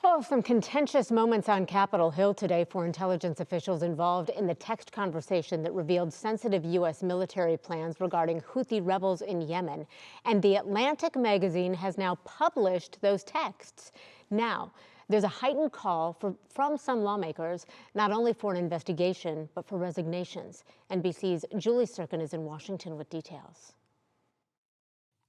Well, some contentious moments on Capitol Hill today for intelligence officials involved in the text conversation that revealed sensitive U.S. military plans regarding Houthi rebels in Yemen. And The Atlantic magazine has now published those texts. Now, there's a heightened call from some lawmakers, not only for an investigation, but for resignations. NBC's Julie Sirkin is in Washington with details.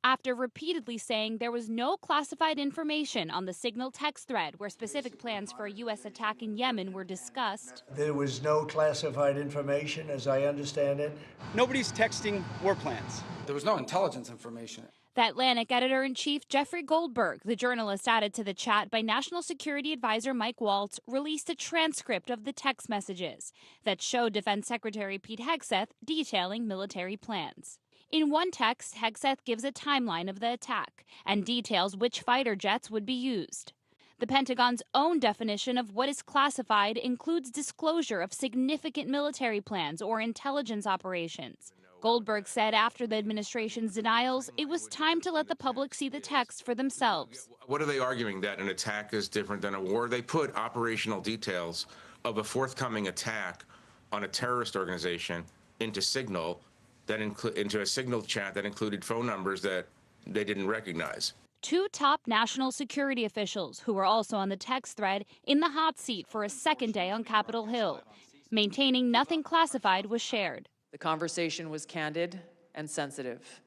After repeatedly saying there was no classified information on the Signal text thread where specific plans for a U.S. attack in Yemen were discussed. There was no classified information, as I understand it. Nobody's texting war plans. There was no intelligence information. The Atlantic editor-in-chief Jeffrey Goldberg, the journalist added to the chat by National Security Advisor Mike Waltz, released a transcript of the text messages that showed Defense Secretary Pete Hegseth detailing military plans. In one text, Hegseth gives a timeline of the attack and details which fighter jets would be used. The Pentagon's own definition of what is classified includes disclosure of significant military plans or intelligence operations. Goldberg said after the administration's denials, it was time to let the public see the text for themselves. What are they arguing, that an attack is different than a war? They put operational details of a forthcoming attack on a terrorist organization into Signal, into a Signal chat that included phone numbers that they didn't recognize. Two top national security officials, who were also on the text thread, in the hot seat for a second day on Capitol Hill. Maintaining nothing classified was shared. The conversation was candid and sensitive,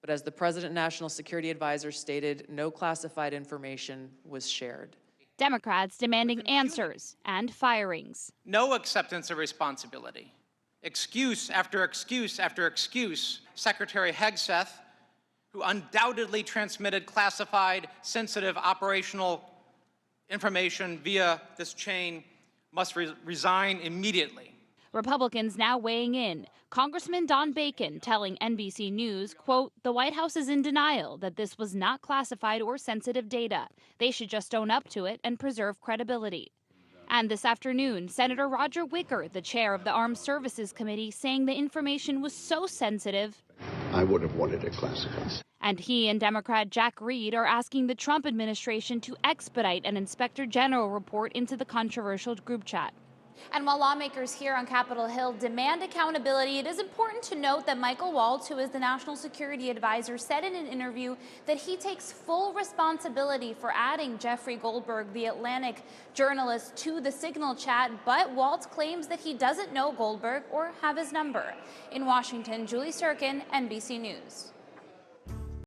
but as the President National Security Advisor stated, no classified information was shared. Democrats demanding answers and firings. No acceptance of responsibility. Excuse after excuse after excuse. Secretary Hegseth, who undoubtedly transmitted classified, sensitive operational information via this chain, must resign immediately. Republicans now weighing in. Congressman Don Bacon telling NBC News, quote, "The White House is in denial that this was not classified or sensitive data. They should just own up to it and preserve credibility." And this afternoon, Senator Roger Wicker, the chair of the Armed Services Committee, saying the information was so sensitive, I would have wanted it classified. And he and Democrat Jack Reed are asking the Trump administration to expedite an inspector general report into the controversial group chat. And while lawmakers here on Capitol Hill demand accountability, it is important to note that Michael Waltz, who is the National Security Advisor, said in an interview that he takes full responsibility for adding Jeffrey Goldberg, the Atlantic journalist, to the Signal chat, but Waltz claims that he doesn't know Goldberg or have his number. In Washington, Julie Sirkin, NBC News.